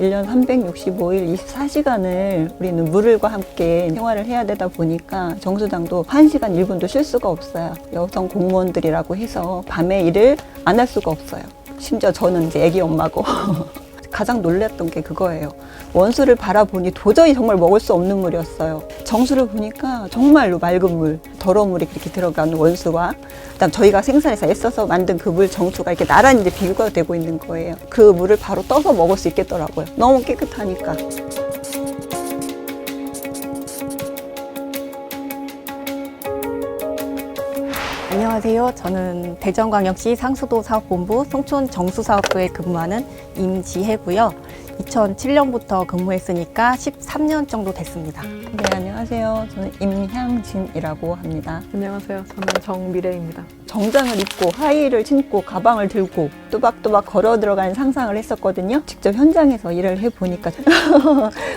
1년 365일 24시간을 우리는 물과 함께 생활을 해야 되다 보니까 정수장도 1시간 1분도 쉴 수가 없어요. 여성 공무원들이라고 해서 밤에 일을 안 할 수가 없어요. 심지어 저는 이제 애기 엄마고 가장 놀랐던 게 그거예요. 원수를 바라보니 도저히 정말 먹을 수 없는 물이었어요. 정수를 보니까 정말로 맑은 물, 더러운 물이 그렇게 들어가는 원수와 그다음 저희가 생산해서 애써서 만든 그 물 정수가 이렇게 나란히 이제 비교가 되고 있는 거예요. 그 물을 바로 떠서 먹을 수 있겠더라고요. 너무 깨끗하니까. 안녕하세요. 저는 대전광역시 상수도 사업본부 송촌 정수사업부에 근무하는 임지혜고요. 2007년부터 근무했으니까 13년 정도 됐습니다. 네, 안녕하세요. 저는 임향진이라고 합니다. 안녕하세요. 저는 정미래입니다. 정장을 입고 하의를 신고 가방을 들고 또박또박 걸어 들어가는 상상을 했었거든요. 직접 현장에서 일을 해보니까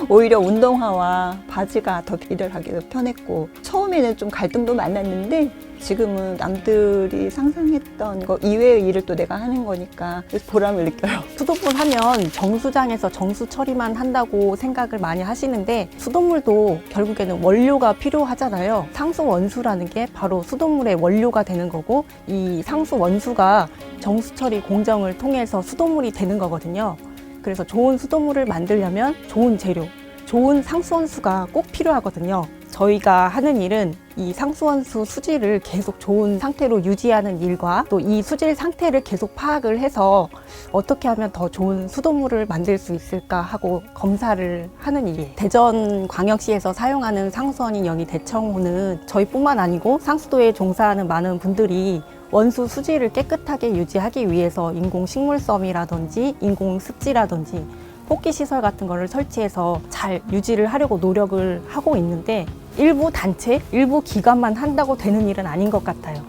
오히려 운동화와 바지가 더 일을 하기도 편했고 처음에는 좀 갈등도 많았는데 지금은 남들이 상상했던 거 이외의 일을 또 내가 하는 거니까 그래서 보람을 느껴요. 수돗물 하면 정수장에서 정수 처리만 한다고 생각을 많이 하시는데 수돗물도 결국에는 원료가 필요하잖아요. 상수 원수라는 게 바로 수돗물의 원료가 되는 거고 이 상수 원수가 정수 처리 공정을 통해서 수돗물이 되는 거거든요. 그래서 좋은 수돗물을 만들려면 좋은 재료, 좋은 상수원수가 꼭 필요하거든요. 저희가 하는 일은 이 상수원수 수질을 계속 좋은 상태로 유지하는 일과 또 이 수질 상태를 계속 파악을 해서 어떻게 하면 더 좋은 수돗물을 만들 수 있을까 하고 검사를 하는 일이에요. 대전광역시에서 사용하는 상수원인 여기 대청호는 저희뿐만 아니고 상수도에 종사하는 많은 분들이 원수 수질을 깨끗하게 유지하기 위해서 인공식물섬이라든지 인공습지라든지 뽑기시설 같은 거를 설치해서 잘 유지를 하려고 노력을 하고 있는데 일부 단체, 일부 기관만 한다고 되는 일은 아닌 것 같아요.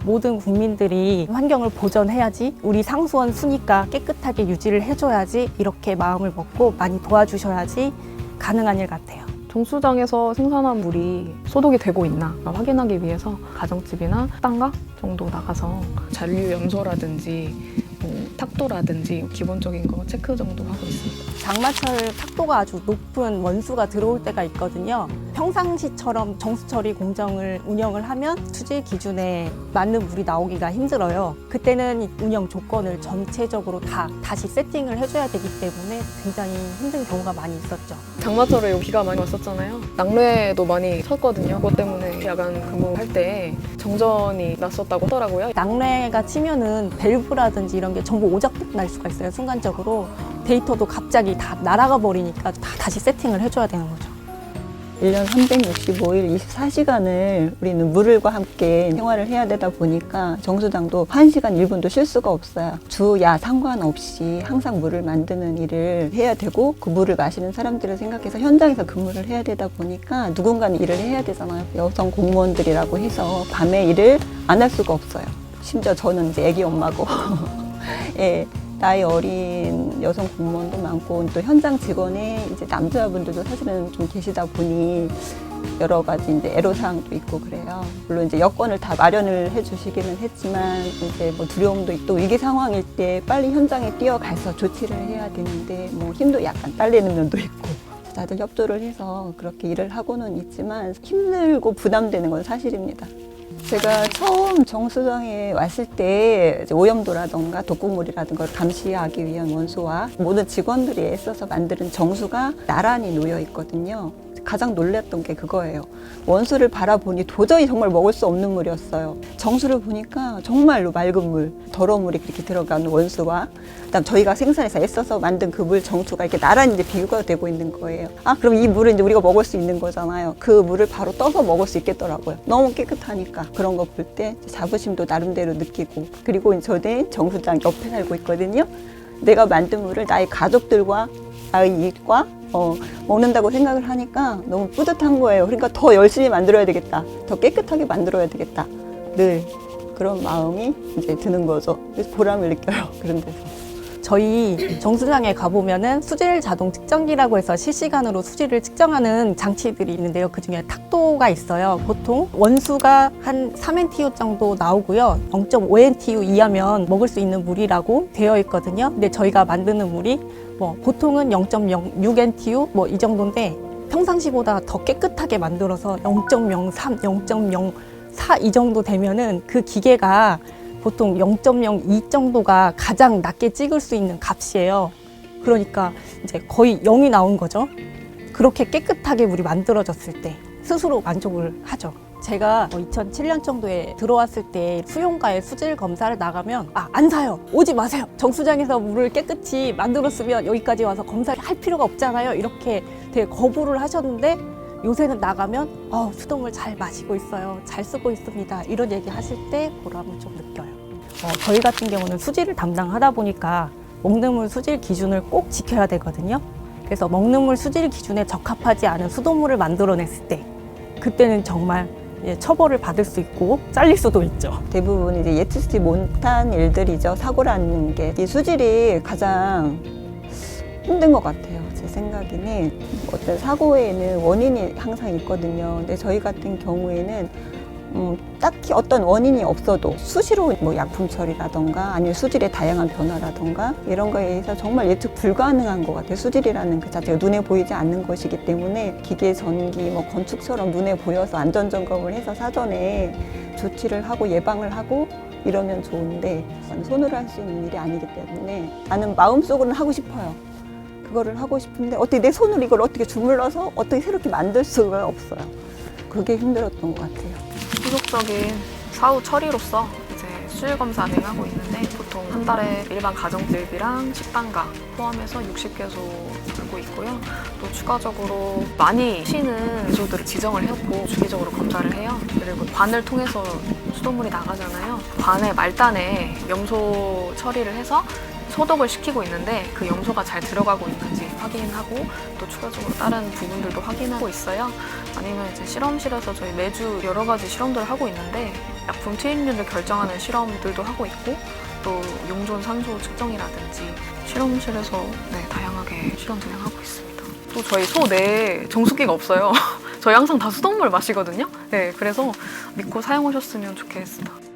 모든 국민들이 환경을 보전해야지 우리 상수원 수니까 깨끗하게 유지를 해줘야지 이렇게 마음을 먹고 많이 도와주셔야지 가능한 일 같아요. 정수장에서 생산한 물이 소독이 되고 있나 확인하기 위해서 가정집이나 땅가 정도 나가서 잔류 염소라든지 탁도라든지 기본적인 거 체크 정도 하고 있습니다. 장마철 탁도가 아주 높은 원수가 들어올 때가 있거든요. 평상시처럼 정수처리 공정을 운영을 하면 수질 기준에 맞는 물이 나오기가 힘들어요. 그때는 운영 조건을 전체적으로 다시 세팅을 해줘야 되기 때문에 굉장히 힘든 경우가 많이 있었죠. 장마철에 비가 많이 왔었잖아요. 낙뢰도 많이 쳤거든요. 그것 때문에 야간 근무할 때 정전이 났었다고 하더라고요. 낙뢰가 치면은 밸브라든지 이런 게 전부 오작동 날 수가 있어요. 순간적으로 데이터도 갑자기 다 날아가 버리니까 다시 세팅을 해줘야 되는 거죠. 1년 365일 24시간을 우리는 물과 함께 생활을 해야 되다 보니까 정수장도 1시간 1분도 쉴 수가 없어요. 주야 상관없이 항상 물을 만드는 일을 해야 되고 그 물을 마시는 사람들을 생각해서 현장에서 근무를 해야 되다 보니까 누군가는 일을 해야 되잖아요. 여성 공무원들이라고 해서 밤에 일을 안 할 수가 없어요. 심지어 저는 이제 애기 엄마고 예. 나이 어린 여성 공무원도 많고 또 현장 직원에 이제 남자분들도 사실은 좀 계시다 보니 여러 가지 이제 애로사항도 있고 그래요. 물론 이제 여건을 다 마련을 해주시기는 했지만 이제 뭐 두려움도 있고 위기 상황일 때 빨리 현장에 뛰어가서 조치를 해야 되는데 뭐 힘도 약간 딸리는 면도 있고 다들 협조를 해서 그렇게 일을 하고는 있지만 힘들고 부담되는 건 사실입니다. 제가 처음 정수장에 왔을 때 오염도라던가 독극물이라든가 걸 감시하기 위한 원수와 모든 직원들이 애써서 만드는 정수가 나란히 놓여 있거든요. 가장 놀랐던 게 그거예요. 원수를 바라보니 도저히 정말 먹을 수 없는 물이었어요. 정수를 보니까 정말로 맑은 물, 더러운 물이 그렇게 들어가는 원수와 그다음 저희가 생산해서 애써서 만든 그 물 정수가 이렇게 나란히 이제 비교가 되고 있는 거예요. 아, 그럼 이 물을 이제 우리가 먹을 수 있는 거잖아요. 그 물을 바로 떠서 먹을 수 있겠더라고요. 너무 깨끗하니까 그런 거 볼 때 자부심도 나름대로 느끼고 그리고 저는 정수장 옆에 살고 있거든요. 내가 만든 물을 나의 가족들과 나의 일과 먹는다고 생각을 하니까 너무 뿌듯한 거예요. 그러니까 더 열심히 만들어야 되겠다. 더 깨끗하게 만들어야 되겠다. 늘 그런 마음이 이제 드는 거죠. 그래서 보람을 느껴요. 그런 데서. 저희 정수장에 가보면은 수질 자동 측정기라고 해서 실시간으로 수질을 측정하는 장치들이 있는데요. 그중에 탁도가 있어요. 보통 원수가 한 3NTU 정도 나오고요. 0.5NTU 이하면 먹을 수 있는 물이라고 되어 있거든요. 근데 저희가 만드는 물이 뭐 보통은 0.06NTU 뭐 이 정도인데 평상시보다 더 깨끗하게 만들어서 0.03, 0.04 이 정도 되면은 그 기계가 보통 0.02 정도가 가장 낮게 찍을 수 있는 값이에요. 그러니까 이제 거의 0이 나온 거죠. 그렇게 깨끗하게 물이 만들어졌을 때 스스로 만족을 하죠. 제가 2007년 정도에 들어왔을 때 수용가에 수질 검사를 나가면 안 사요. 오지 마세요. 정수장에서 물을 깨끗이 만들었으면 여기까지 와서 검사를 할 필요가 없잖아요. 이렇게 되게 거부를 하셨는데 요새는 나가면 수돗물 잘 마시고 있어요. 잘 쓰고 있습니다. 이런 얘기 하실 때 보람을 좀 느껴요. 저희 같은 경우는 수질을 담당하다 보니까 먹는 물 수질 기준을 꼭 지켜야 되거든요. 그래서 먹는 물 수질 기준에 적합하지 않은 수돗물을 만들어냈을 때 그때는 정말 처벌을 받을 수 있고 잘릴 수도 있죠. 대부분 이제 예측치 못한 일들이죠. 사고라는 게. 이 수질이 가장 힘든 것 같아요. 제 생각에는 어떤 사고에는 원인이 항상 있거든요. 근데 저희 같은 경우에는 딱히 어떤 원인이 없어도 수시로 뭐 약품 처리라던가 아니면 수질의 다양한 변화라던가 이런 거에 의해서 정말 예측 불가능한 것 같아요. 수질이라는 그 자체가 눈에 보이지 않는 것이기 때문에 기계, 전기, 뭐 건축처럼 눈에 보여서 안전점검을 해서 사전에 조치를 하고 예방을 하고 이러면 좋은데 손으로 할 수 있는 일이 아니기 때문에 나는 마음속으로는 하고 싶어요. 그거를 하고 싶은데 어떻게 내 손으로 이걸 어떻게 주물러서 어떻게 새롭게 만들 수가 없어요. 그게 힘들었던 것 같아요. 지속적인 사후 처리로서 이제 수질 검사 진행하고 있는데 보통 한 달에 일반 가정집이랑 식당가 포함해서 60개소 들고 있고요. 또 추가적으로 많이 쉬는 개소들을 지정을 해놓고 주기적으로 검사를 해요. 그리고 관을 통해서 수돗물이 나가잖아요. 관의 말단에 염소 처리를 해서 소독을 시키고 있는데 그 염소가 잘 들어가고 있는지 확인하고 또 추가적으로 다른 부분들도 확인하고 있어요. 아니면 이제 실험실에서 저희 매주 여러 가지 실험들을 하고 있는데 약품 투입률을 결정하는 실험들도 하고 있고 또 용존 산소 측정이라든지 실험실에서 다양하게 실험 진행하고 있습니다. 또 저희 소 내에 정수기가 없어요. 저희 항상 다 수돗물 마시거든요. 그래서 믿고 사용하셨으면 좋겠습니다.